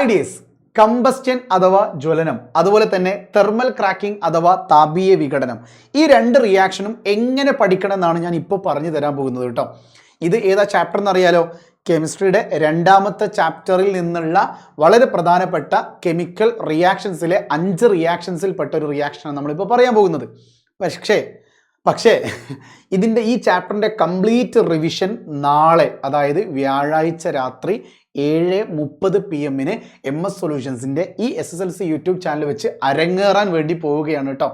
Hi dears, combustion അഥവാ ജ്വലനം, അതുപോലെ തന്നെ തെർമൽ ക്രാക്കിംഗ് അഥവാ താപീയ വിഘടനം, ഈ രണ്ട് റിയാക്ഷനും എങ്ങനെ പഠിക്കണം എന്നാണ് ഞാൻ ഇപ്പോൾ പറഞ്ഞു തരാൻ പോകുന്നത് കേട്ടോ. ഇത് ഏതാ ചാപ്റ്റർ എന്നറിയാലോ? കെമിസ്ട്രിയുടെ രണ്ടാമത്തെ ചാപ്റ്ററിൽ നിന്നുള്ള വളരെ പ്രധാനപ്പെട്ട കെമിക്കൽ റിയാക്ഷൻസിലെ 5 റിയാക്ഷൻസിൽ പെട്ട ഒരു റിയാക്ഷനാണ് നമ്മളിപ്പോൾ പറയാൻ പോകുന്നത്. പക്ഷേ ഇതിൻ്റെ ഈ ചാപ്റ്ററിൻ്റെ കംപ്ലീറ്റ് റിവിഷൻ നാളെ, അതായത് വ്യാഴാഴ്ച രാത്രി 7:30 PM MS സൊല്യൂഷൻസിൻ്റെ ഈ SSLC യൂട്യൂബ് ചാനൽ വെച്ച് അരങ്ങേറാൻ വേണ്ടി പോവുകയാണ് കേട്ടോ.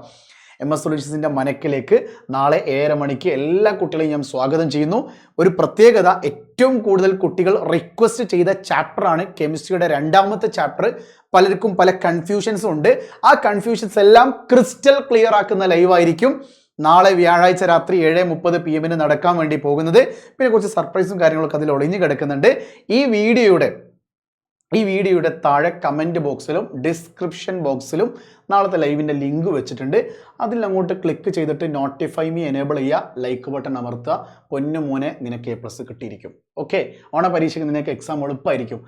MS സൊല്യൂഷൻസിൻ്റെ മനക്കിലേക്ക് നാളെ 7:30 മണിക്ക് എല്ലാ കുട്ടികളെയും ഞാൻ സ്വാഗതം ചെയ്യുന്നു. ഒരു പ്രത്യേകത, ഏറ്റവും കൂടുതൽ കുട്ടികൾ റിക്വസ്റ്റ് ചെയ്ത ചാപ്റ്ററാണ് കെമിസ്ട്രിയുടെ രണ്ടാമത്തെ ചാപ്റ്റർ. പലർക്കും പല കൺഫ്യൂഷൻസും ഉണ്ട്. ആ കൺഫ്യൂഷൻസ് എല്ലാം ക്രിസ്റ്റൽ ക്ലിയർ ആക്കുന്ന ലൈവായിരിക്കും നാളെ വ്യാഴാഴ്ച രാത്രി 7:30 PM നടക്കാൻ വേണ്ടി പോകുന്നത്. പിന്നെ കുറച്ച് സർപ്രൈസും കാര്യങ്ങളൊക്കെ അതിൽ ഒളിഞ്ഞു കിടക്കുന്നുണ്ട്. ഈ വീഡിയോയുടെ താഴെ കമൻറ്റ് ബോക്സിലും ഡിസ്ക്രിപ്ഷൻ ബോക്സിലും നാളത്തെ ലൈവിൻ്റെ ലിങ്ക് വെച്ചിട്ടുണ്ട്. അതിൽ അങ്ങോട്ട് ക്ലിക്ക് ചെയ്തിട്ട് നോട്ടിഫൈ മീ എനേബിൾ ചെയ്യുക, ലൈക്ക് ബട്ടൺ അമർത്തുക. പൊന്നു മോനെ, നിനക്ക് A+ കിട്ടിയിരിക്കും. ഓക്കെ, ഓണ പരീക്ഷയ്ക്ക് നിനക്ക് എക്സാം എളുപ്പമായിരിക്കും.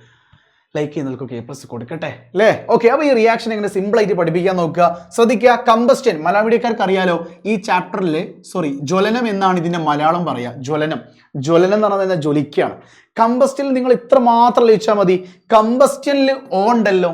ലൈക്ക് ചെയ്യുന്നവർക്കൊക്കെ A+ കൊടുക്കട്ടെ അല്ലേ? ഓക്കെ, അപ്പോൾ ഈ റിയാക്ഷൻ എങ്ങനെ സിമ്പിളായിട്ട് പഠിപ്പിക്കാൻ നോക്കുക. ശ്രദ്ധിക്കുക, കമ്പസ്റ്റൻ മലയാളം മീഡിയക്കാർക്ക് അറിയാലോ. ഈ ചാപ്റ്ററിൽ ജ്വലനം എന്നാണ് ഇതിൻ്റെ മലയാളം പറയുക. ജ്വലനം എന്ന് പറഞ്ഞാൽ ജ്വലിക്കുകയാണ്. കമ്പസ്റ്റനിൽ നിങ്ങൾ ഇത്ര മാത്രം ലഭിച്ചാൽ മതി. കമ്പസ്റ്റനിൽ ഓ ഉണ്ടല്ലോ.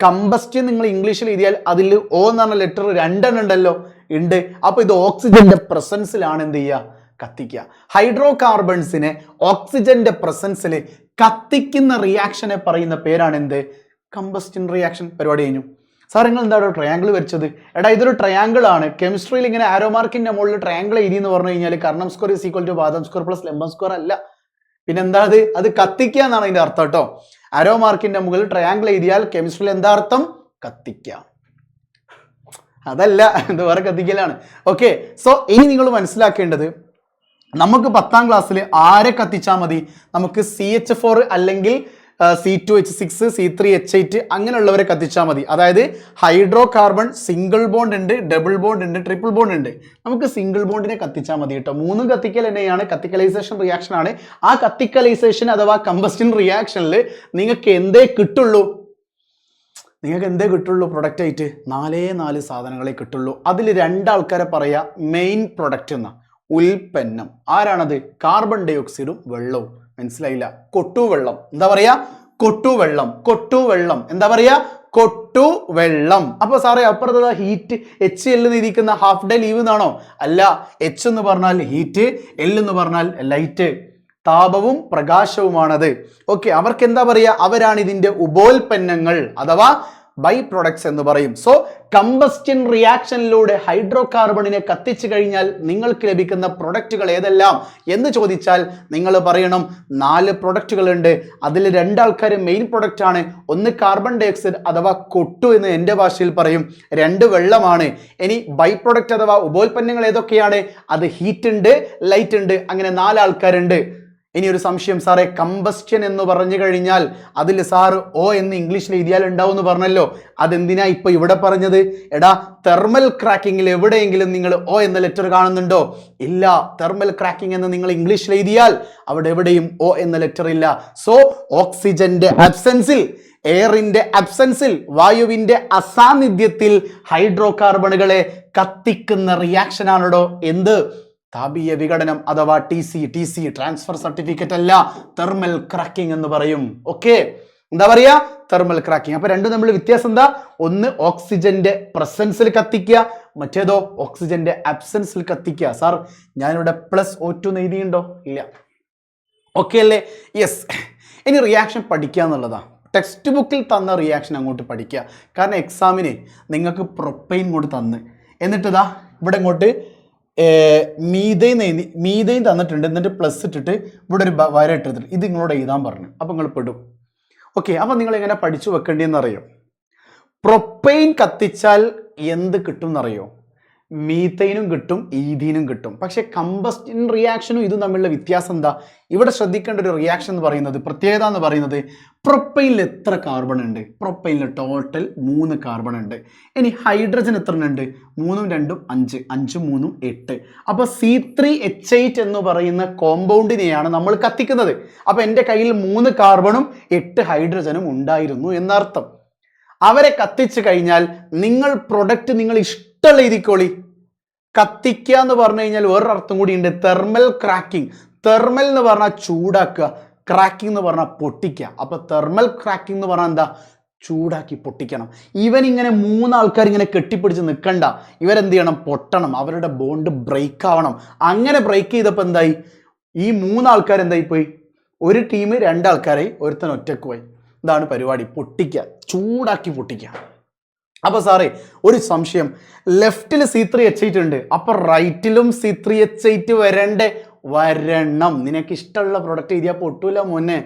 കമ്പസ്റ്റൻ നിങ്ങൾ ഇംഗ്ലീഷിൽ എഴുതിയാൽ അതിൽ ഓ എന്ന് പറഞ്ഞ ലെറ്റർ 2 ഉണ്ടല്ലോ. ഉണ്ട്. അപ്പോൾ ഇത് ഓക്സിജന്റെ പ്രസൻസിലാണ് എന്ത് ചെയ്യുക? കത്തിക്കുക. ഹൈഡ്രോ കാർബൺസിനെ ഓക്സിജന്റെ പ്രസൻസിൽ കത്തിക്കുന്ന റിയാക്ഷനെ പറയുന്ന പേരാണ് എന്ത്? Combustion reaction. പരിപാടി കഴിഞ്ഞു. സാർ, നിങ്ങൾ എന്താ ഒരു ട്രയാങ്കിൾ വരച്ചത്? എടാ, ഇതൊരു ട്രയാങ്കിൾ ആണ്. കെമിസ്ട്രിയിൽ ഇങ്ങനെ ആരോ മാർക്കിന്റെ മുകളിൽ ട്രയാങ്കിൾ എഴുതി എന്ന് പറഞ്ഞു കഴിഞ്ഞാൽ Karnam square is equal to വാദം സ്ക്വയർ പ്ലസ് ലംബം സ്ക്വയർ അല്ല. പിന്നെ എന്താ അത് കത്തിക്കുക എന്നാണ് അതിന്റെ അർത്ഥം കേട്ടോ. ആരോ മാർക്കിന്റെ മുകളിൽ ട്രയാങ്കിൾ എഴുതിയാൽ കെമിസ്ട്രിയിൽ എന്താ അർത്ഥം? കത്തിക്കുക. അതല്ല, ഇത് വേറെ കത്തിക്കലാണ്. ഓക്കെ, സോ ഇനി നിങ്ങൾ മനസ്സിലാക്കേണ്ടത്, നമുക്ക് 10ാം ക്ലാസ്സിൽ ആരെ കത്തിച്ചാൽ മതി? നമുക്ക് CH4 അല്ലെങ്കിൽ C2H6 C3H8 അങ്ങനെയുള്ളവരെ കത്തിച്ചാൽ മതി. അതായത് ഹൈഡ്രോ കാർബൺ സിംഗിൾ ബോണ്ട് ഉണ്ട്, ഡബിൾ ബോണ്ട് ഉണ്ട്, ട്രിപ്പിൾ ബോണ്ട് ഉണ്ട്. നമുക്ക് സിംഗിൾ ബോണ്ടിനെ കത്തിച്ചാൽ മതി കേട്ടോ. 3 കത്തിക്കൽ തന്നെയാണ്, കത്തിക്കലൈസേഷൻ റിയാക്ഷൻ ആണ്. ആ കത്തിക്കലൈസേഷൻ അഥവാ കമ്പസ്റ്റൻ റിയാക്ഷനിൽ നിങ്ങൾക്ക് എന്തേ കിട്ടുള്ളൂ? പ്രൊഡക്റ്റ് ആയിട്ട് 4 സാധനങ്ങളെ കിട്ടുള്ളൂ. അതിൽ 2 ആൾക്കാരെ പറയാ മെയിൻ പ്രൊഡക്റ്റ് എന്ന ഉൽപ്പന്നം. ആരാണത്? കാർബൺ ഡൈ ഓക്സൈഡും വെള്ളവും. മനസ്സിലായില്ല? കൊട്ടുവെള്ളം. എന്താ പറയാ? കൊട്ടുവെള്ളം. എന്താ പറയാ? കൊട്ടുവെള്ളം. അപ്പൊ സാറേ, അപ്പുറത്തെ ഹീറ്റ് HL ഇരിക്കുന്ന ഹാഫ് ഡേ ലീവ് എന്നാണോ? അല്ല. H എന്ന് പറഞ്ഞാൽ ഹീറ്റ്, L എന്ന് പറഞ്ഞാൽ ലൈറ്റ്, താപവും പ്രകാശവുമാണത്. ഓക്കെ, അവർക്ക് എന്താ പറയാ? അവരാണ് ഇതിന്റെ ഉപോൽപ്പന്നങ്ങൾ അഥവാ ബൈ പ്രൊഡക്ട്സ് എന്ന് പറയും. സോ കമ്പസ്റ്റൻ റിയാക്ഷനിലൂടെ ഹൈഡ്രോ കാർബണിനെ കത്തിച്ചു കഴിഞ്ഞാൽ നിങ്ങൾക്ക് ലഭിക്കുന്ന പ്രൊഡക്റ്റുകൾ ഏതെല്ലാം എന്ന് ചോദിച്ചാൽ നിങ്ങൾ പറയണം 4 പ്രൊഡക്റ്റുകൾ ഉണ്ട്. അതിൽ 2 ആൾക്കാർ മെയിൻ പ്രൊഡക്റ്റ് ആണ്. ഒന്ന് കാർബൺ ഡൈ ഓക്സൈഡ് അഥവാ കൊട്ടു എന്ന് എൻ്റെ ഭാഷയിൽ പറയും, 2 വെള്ളമാണ്. ഇനി ബൈ പ്രൊഡക്റ്റ് അഥവാ ഉപോൽപ്പന്നങ്ങൾ ഏതൊക്കെയാണ്? അത് ഹീറ്റ് ഉണ്ട്, ലൈറ്റ് ഉണ്ട്. അങ്ങനെ 4 ആൾക്കാരുണ്ട്. ഇനി ഒരു സംശയം, സാറേ, കമ്പസ്റ്റൻ എന്ന് പറഞ്ഞു കഴിഞ്ഞാൽ അതിൽ സാറ് ഓ എന്ന് ഇംഗ്ലീഷിൽ എഴുതിയാൽ ഉണ്ടാവും എന്ന് പറഞ്ഞല്ലോ. അതെന്തിനാ ഇപ്പൊ ഇവിടെ പറഞ്ഞത്? എടാ, തെർമൽ ക്രാക്കിങ്ങിൽ എവിടെയെങ്കിലും നിങ്ങൾ ഓ എന്ന ലെറ്റർ കാണുന്നുണ്ടോ? ഇല്ല. തെർമൽ ക്രാക്കിംഗ് എന്ന് നിങ്ങൾ ഇംഗ്ലീഷിൽ എഴുതിയാൽ അവിടെ എവിടെയും ഓ എന്ന ലെറ്റർ ഇല്ല. സോ ഓക്സിജന്റെ അബ്സെൻസിൽ, എയറിന്റെ അബ്സെൻസിൽ, വായുവിന്റെ അസാന്നിധ്യത്തിൽ ഹൈഡ്രോ കാർബണുകളെ കത്തിക്കുന്ന റിയാക്ഷൻ ആണോ എന്ത്? താപീയ വിഘടനം അഥവാ TC ട്രാൻസ്ഫർ സർട്ടിഫിക്കറ്റ് അല്ല, തെർമൽ ക്രാക്കിംഗ് എന്ന് പറയും. ഓക്കെ, എന്താ പറയാ? Thermal cracking. അപ്പൊ രണ്ടും തമ്മിൽ വ്യത്യാസം എന്താ? ഒന്ന് ഓക്സിജന്റെ പ്രസൻസിൽ കത്തിക്കുക, മറ്റേതോ ഓക്സിജന്റെ അബ്സെൻസിൽ കത്തിക്കുക. സാർ, ഞാനിവിടെ +O2 എഴുതിയുണ്ടോ? ഇല്ല. ഓക്കെ അല്ലേ? യെസ്. ഇനി റിയാക്ഷൻ പഠിക്കുക എന്നുള്ളതാ. ടെക്സ്റ്റ് ബുക്കിൽ തന്ന റിയാക്ഷൻ അങ്ങോട്ട് പഠിക്കുക. കാരണം എക്സാമിന് നിങ്ങൾക്ക് പ്രൊപ്പൈൻ കൊണ്ട് തന്ന്, എന്നിട്ട് ഇതാ ഇവിടെ ഇങ്ങോട്ട് മീതൈൻ തന്നിട്ടുണ്ട്. എന്നിട്ട് പ്ലസ് ഇട്ടിട്ട് ഇവിടെ ഒരു വര ഇട്ടിട്ട് ഇത് നിങ്ങളോട് എഴുതാൻ പറഞ്ഞു. അപ്പം നിങ്ങൾ പെടും. ഓക്കെ, അപ്പം നിങ്ങൾ എങ്ങനെ പഠിച്ചു വെക്കേണ്ടതെന്ന് അറിയോ? പ്രൊപ്പൈൻ കത്തിച്ചാൽ എന്ത് കിട്ടും എന്നറിയോ? മീത്തൈനും കിട്ടും, ഈഥീനും കിട്ടും. പക്ഷെ കമ്പസ്റ്റൻ റിയാക്ഷനും ഇതും തമ്മിലുള്ള വ്യത്യാസം എന്താ? ഇവിടെ ശ്രദ്ധിക്കേണ്ട ഒരു റിയാക്ഷൻ എന്ന് പറയുന്നത്, പ്രത്യേകത എന്ന് പറയുന്നത്, പ്രൊപ്പൈനിൽ എത്ര കാർബൺ ഉണ്ട്? പ്രൊപ്പൈനിൽ ടോട്ടൽ 3 കാർബൺ ഉണ്ട്. ഇനി ഹൈഡ്രജൻ എത്ര ഉണ്ട്? 3 2 5, 5 3 8. അപ്പോൾ C3H8 എന്ന് പറയുന്ന കോമ്പൗണ്ടിനെയാണ് നമ്മൾ കത്തിക്കുന്നത്. അപ്പോൾ എൻ്റെ കയ്യിൽ 3 കാർബണും 8 ഹൈഡ്രജനും ഉണ്ടായിരുന്നു എന്നർത്ഥം. അവരെ കത്തിച്ചു കഴിഞ്ഞാൽ നിങ്ങൾ പ്രൊഡക്റ്റ് നിങ്ങൾ ഇഷ്ടമുള്ള എഴുതിക്കോളി. കത്തിക്കുക എന്ന് പറഞ്ഞു കഴിഞ്ഞാൽ വേറൊരർത്ഥം കൂടി ഉണ്ട്, തെർമൽ ക്രാക്കിംഗ്. തെർമൽ എന്ന് പറഞ്ഞാൽ ചൂടാക്കുക, ക്രാക്കിംഗ് എന്ന് പറഞ്ഞാൽ പൊട്ടിക്കുക. അപ്പൊ തെർമൽ ക്രാക്കിംഗ് എന്ന് പറഞ്ഞാൽ എന്താ? ചൂടാക്കി പൊട്ടിക്കണം. ഇവൻ ഇങ്ങനെ 3 ആൾക്കാർ ഇങ്ങനെ കെട്ടിപ്പിടിച്ച് നിൽക്കണ്ട, ഇവരെന്ത് ചെയ്യണം? പൊട്ടണം, അവരുടെ ബോണ്ട് ബ്രേക്ക് ആവണം. അങ്ങനെ ബ്രേക്ക് ചെയ്തപ്പോൾ എന്തായി? ഈ 3 ആൾക്കാർ എന്തായി പോയി? ഒരു ടീം 2 ആൾക്കാരായി, ഒരുത്തൻ ഒറ്റക്ക് പോയി. ഇതാണ് പരിപാടി, പൊട്ടിക്കുക, ചൂടാക്കി പൊട്ടിക്കുക. അപ്പൊ സാറേ ഒരു സംശയം, ലെഫ്റ്റിൽ C3H8 ഉണ്ട്, അപ്പൊ റൈറ്റിലും C3H8 വരണം. നിനക്ക് ഇഷ്ടമുള്ള പ്രൊഡക്റ്റ് എഴുതിയാൽ പൊട്ടൂല മോനെ.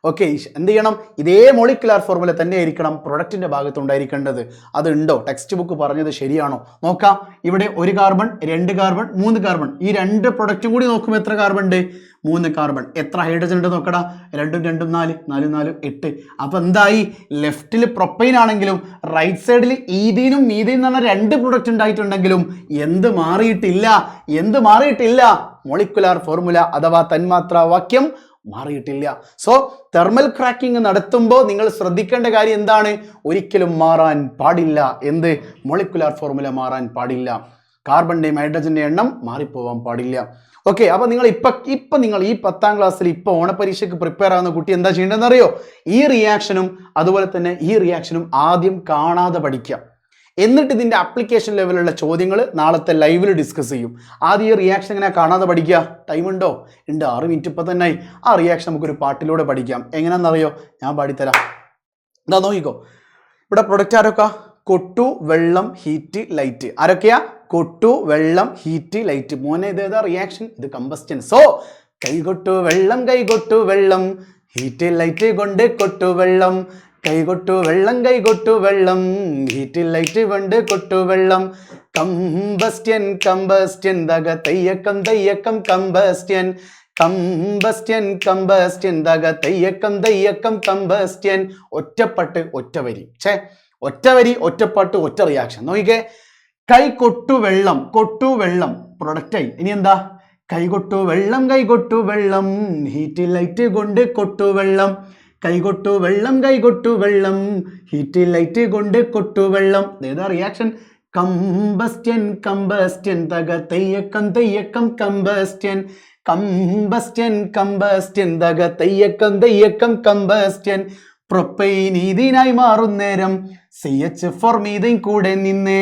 ഓക്കെ, എന്ത് ചെയ്യണം? ഇതേ മോളിക്കുലാർ ഫോർമുല തന്നെ ആയിരിക്കണം പ്രൊഡക്റ്റിന്റെ ഭാഗത്ത് ഉണ്ടായിരിക്കേണ്ടത്. അതുണ്ടോ? ടെക്സ്റ്റ് ബുക്ക് പറഞ്ഞത് ശരിയാണോ നോക്കാം. ഇവിടെ 1 കാർബൺ, 2 കാർബൺ, 3 കാർബൺ. ഈ 2 പ്രൊഡക്റ്റും കൂടി നോക്കുമ്പോൾ എത്ര കാർബൺ ഉണ്ട്? 3 കാർബൺ. എത്ര ഹൈഡ്രജൻ ഉണ്ട് നോക്കടാ? 2 2 4, 4 4 8. അപ്പൊ എന്തായി? ലെഫ്റ്റിൽ പ്രൊപ്പൈൻ ആണെങ്കിലും റൈറ്റ് സൈഡിൽ ഈഥീനും മീഥീനും എന്ന് പറഞ്ഞ 2 പ്രൊഡക്റ്റ് ഉണ്ടായിട്ടുണ്ടെങ്കിലും എന്ത് മാറിയിട്ടില്ല? എന്ത് മാറിയിട്ടില്ല? മോളിക്കുലാർ ഫോർമുല അഥവാ തന്മാത്രാ വാക്യം മാറിയിട്ടില്ല. സോ തെർമൽ ക്രാക്കിംഗ് നടത്തുമ്പോൾ നിങ്ങൾ ശ്രദ്ധിക്കേണ്ട കാര്യം എന്താണ്? ഒരിക്കലും മാറാൻ പാടില്ല. എന്ത്? മോളിക്കുലാർ ഫോർമുല മാറാൻ പാടില്ല. കാർബണിന്റെയും ഹൈഡ്രജന്റെ എണ്ണം മാറിപ്പോവാൻ പാടില്ല. ഓക്കെ, അപ്പൊ നിങ്ങൾ ഇപ്പൊ നിങ്ങൾ ഈ 10ാം ക്ലാസ്സിൽ ഇപ്പൊ ഓണപരീക്ഷയ്ക്ക് പ്രിപ്പയർ ആവുന്ന കുട്ടി എന്താ ചെയ്യേണ്ടതെന്ന് അറിയോ? ഈ റിയാക്ഷനും അതുപോലെ തന്നെ ഈ റിയാക്ഷനും ആദ്യം കാണാതെ പഠിക്കാം. എന്നിട്ട് ഇതിന്റെ ആപ്ലിക്കേഷൻ ലെവലുള്ള ചോദ്യങ്ങൾ നാളത്തെ ലൈവിൽ ഡിസ്കസ് ചെയ്യും. ആദ്യം ഈ റിയാക്ഷൻ എങ്ങനെ കാണാതെ പഠിക്കുക? ടൈം ഉണ്ടോ? ഉണ്ട്, 6 മിനിറ്റ് ഇപ്പൊ തന്നെ ആയി. ആ റിയാക്ഷൻ നമുക്കൊരു പാട്ടിലൂടെ പഠിക്കാം. എങ്ങനെയാണെന്നറിയോ? ഞാൻ പാടിത്തരാം. എന്താ നോക്കിക്കോ. ഇവിടെ പ്രൊഡക്റ്റ് ആരൊക്കെ? കൊട്ടു, വെള്ളം, ഹീറ്റ്, ലൈറ്റ്. ആരൊക്കെയാ? കൊട്ടു, വെള്ളം, ഹീറ്റ്, ലൈറ്റ്. മോനെ ഇതേതാ റിയാക്ഷൻ? ഇത് കമ്പസ്റ്റൻ. സോ കൈകൊട്ടു വെള്ളം, കൈകൊട്ടു വെള്ളം, ഹീറ്റ് ലൈറ്റ് കൊണ്ട് കൊട്ടു വെള്ളം, കൈകൊട്ടു വെള്ളം, കൈകൊട്ടു വെള്ളം, ഹീറ്റ് ലൈറ്റ് കൊണ്ട് കൊട്ടു വെള്ളം. കമ്പസ്റ്റൻ, കമ്പസ്റ്റൻ, ദഗ തയ്യക്കം, തയ്യക്കം, കമ്പസ്റ്റൻ, കമ്പസ്റ്റൻ, കമ്പസ്റ്റൻ, ദഗ തയ്യക്കം, തയ്യക്കം, കമ്പസ്റ്റൻ. ഒറ്റപ്പാട്ട് ഒറ്റ വരി. ഒറ്റ വരി, ഒറ്റപ്പാട്ട്, ഒറ്റ റിയാക്ഷൻ. നോക്കിക്കേ. കൈകൊട്ടു വെള്ളം, കൊട്ടു വെള്ളം പ്രൊഡക്റ്റായി. ഇനി എന്താ? കൈകൊട്ടു വെള്ളം, കൈകൊട്ടു വെള്ളം, ഹീറ്റ് ലൈറ്റ് കൊണ്ട് കൊട്ടു വെള്ളം, കൈകൊട്ടു വെള്ളം, കൈകൊട്ടു വെള്ളം, ഹീറ്റ് ലൈറ്റ് കൊണ്ട് കൊട്ടു വെള്ളം. ഏതാ റിയാക്ഷൻ? കമ്പസ്റ്റൻ, കമ്പസ്റ്റൻ, തക തയ്യക്കം, തയ്യക്കം, കമ്പസ്റ്റൻ, കമ്പസ്റ്റൻ, കമ്പസ്റ്റൻ, തക തയ്യക്കം, തയ്യക്കം, കമ്പസ്റ്റൻ. പ്രൊപ്പൈൻ ഇതിനായി മാറുന്നേരം CH4 മീഥൈൻ കൂടെ നിന്നേ,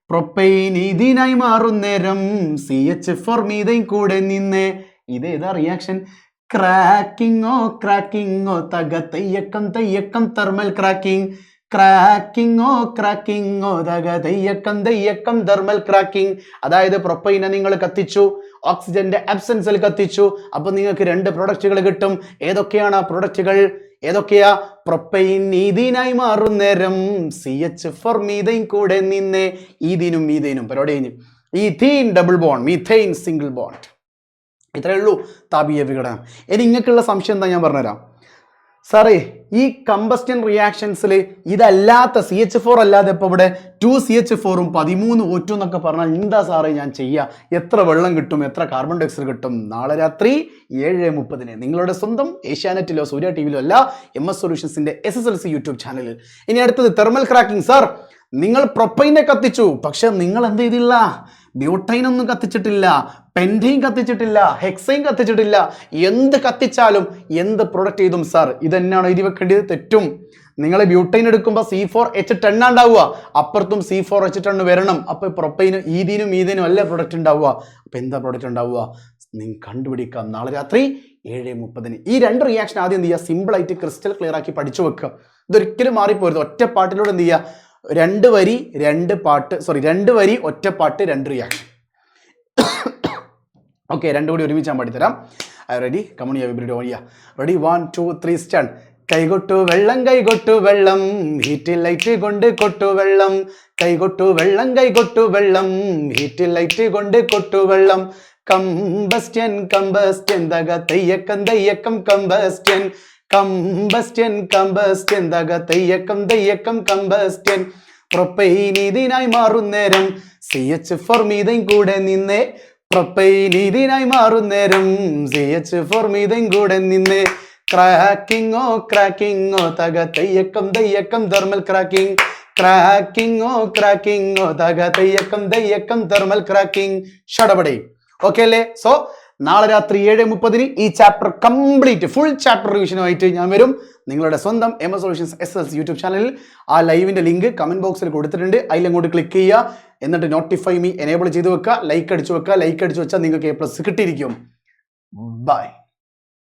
പ്രൊപ്പൈൻ ഇതിനായി മാറുന്നേരം CH4 മീഥൈൻ കൂടെ നിന്നേ. ഇതേതാ റിയാക്ഷൻ? ക്രാക്കിങ്ങോ, ക്രാക്കിങ്ങോ, തക തയ്യക്കം, തയ്യക്കം, തെർമൽ ക്രാക്കിംഗ്, ക്രാക്കിങ്ങോ, ക്രാക്കിങ്ങോ, തക തയ്യക്കം, തയ്യക്കം, തെർമൽ ക്രാക്കിംഗ്. അതായത് പ്രൊപ്പൈനെ നിങ്ങൾ കത്തിച്ചു, ഓക്സിജന്റെ അബ്സെൻസിൽ കത്തിച്ചു. അപ്പൊ നിങ്ങൾക്ക് 2 പ്രൊഡക്റ്റുകൾ കിട്ടും. ഏതൊക്കെയാണ് ആ പ്രൊഡക്റ്റുകൾ? ഏതൊക്കെയാ? പ്രൊപ്പൈൻ ഈഥീനായി മാറുന്നേരം CH4 മീഥൈൻ കൂടെ നിന്നേ. ഈഥീനും മീഥൈനും പരിപാടി കഴിഞ്ഞു. Ethene double bond, methane single bond. ഇത്രയേ ഉള്ളൂ താപീയ വിഘടനം. ഇനി നിങ്ങൾക്കുള്ള സംശയം എന്താ ഞാൻ പറഞ്ഞുതരാം. സാറേ ഈ കമ്പസ്റ്റൻ റിയാക്ഷൻസിൽ ഇതല്ലാത്ത CH4 അല്ലാതെ ഇപ്പോൾ ഇവിടെ 2CH4ഉം 13 O2 എന്നൊക്കെ പറഞ്ഞാൽ എന്താ സാറേ ഞാൻ ചെയ്യുക? എത്ര വെള്ളം കിട്ടും? എത്ര കാർബൺ ഡൈ ഓക്സൈഡ് കിട്ടും? നാളെ രാത്രി 7:30 നിങ്ങളുടെ സ്വന്തം ഏഷ്യാനെറ്റിലോ സൂര്യ ടി വിയിലോ അല്ല, MS സൊല്യൂഷൻസിന്റെ SSLC യൂട്യൂബ് ചാനലിൽ. ഇനി അടുത്തത് തെർമൽ ക്രാക്കിംഗ്. സാർ നിങ്ങൾ പ്രൊപ്പൈനെ കത്തിച്ചു, പക്ഷെ നിങ്ങൾ എന്ത് ചെയ്തില്ല? ബ്യൂട്ടൈൻ ഒന്നും കത്തിച്ചിട്ടില്ല, പെൻറ്റൈൻ കത്തിച്ചിട്ടില്ല, ഹെക്സൈൻ കത്തിച്ചിട്ടില്ല. എന്ത് കത്തിച്ചാലും എന്ത് പ്രൊഡക്റ്റ് ചെയ്തും സാർ ഇതെന്നാണ് എഴുതി വെക്കേണ്ടത്? തെറ്റും. നിങ്ങൾ ബ്യൂട്ടൈൻ എടുക്കുമ്പോൾ C4H10 ഉണ്ടാവുക, അപ്പുറത്തും C4H10 വരണം. അപ്പൊ പ്രൊപ്പൈനും ഈഥീനും മീഥീനും അല്ലേ പ്രൊഡക്റ്റ് ഉണ്ടാവുക. അപ്പൊ എന്താ പ്രൊഡക്റ്റ് ഉണ്ടാവുക? നിങ്ങൾ കണ്ടുപിടിക്കാം നാളെ രാത്രി 7:30. ഈ 2 റിയാക്ഷൻ ആദ്യം എന്ത് ചെയ്യുക? സിമ്പിൾ ആയിട്ട് ക്രിസ്റ്റൽ ക്ലിയർ ആക്കി പഠിച്ചു വെക്കുക. ഇതൊരിക്കലും മാറിപ്പോരുത്. ഒറ്റ പാട്ടിലൂടെ എന്ത് ചെയ്യുക? 2 വരി 2 പാട്ട്, 2 വരി ഒറ്റ പാട്ട് 2 റിയാക്ഷൻ. ഓക്കെ, 2 കൂടി ഒരുമിച്ച് ഞാൻ പഠിത്തരാം. Ready? Come on ya, everybody on ya. Ready? 1 2 3 start. കൈകൊട്ടു വെള്ളം ഹീറ്റ് ലൈറ്റ് കൊണ്ട് കൊട്ടു വെള്ളം കൈകൊട്ടു വെള്ളം ഹീറ്റ് ലൈറ്റ് കൊണ്ട് കൊട്ടു വെള്ളം കമ്പസ്റ്റ്യൻ തക തെയ്യക്കം കമ്പസ്റ്റ്യൻ തക തെയ്യക്കം കമ്പസ്റ്റ്യൻ പ്രൊപ്പൈൻ ഇതിനായി മാറുന്നേരം CH4 മീഥൈൻ കൂടെ നിന്നേ പ്രൊപ്പൈൻ ഇതിനായി മാറുന്നേരം CH4 മീഥൈൻ കൂടെ നിന്നേ ക്രാക്കിങ്ങോ തക തെയ്യക്കം തെർമൽ ക്രാക്കിങ്ങോ തക തെയ്യക്കം തെർമൽ ക്രാക്കിംഗ് ഷടപടേ. ഓക്കെ അല്ലേ? സോ നാളെ രാത്രി 7:30 ഈ ചാപ്റ്റർ കംപ്ലീറ്റ് ഫുൾ ചാപ്റ്റർ റിവിഷനുമായിട്ട് ഞാൻ വരും. നിങ്ങളുടെ സ്വന്തം MS സൊല്യൂഷൻസ് SLC യൂട്യൂബ് ചാനലിൽ ആ ലൈവിന്റെ ലിങ്ക് കമന്റ് ബോക്സിൽ കൊടുത്തിട്ടുണ്ട്. അതിലങ്ങോട്ട് ക്ലിക്ക് ചെയ്യുക. എന്നിട്ട് നോട്ടിഫൈ മീ എനേബിൾ ചെയ്ത് വെക്കുക. ലൈക്ക് അടിച്ചു വെച്ചാൽ നിങ്ങൾക്ക് A+ കിട്ടിയിരിക്കും. ബൈ.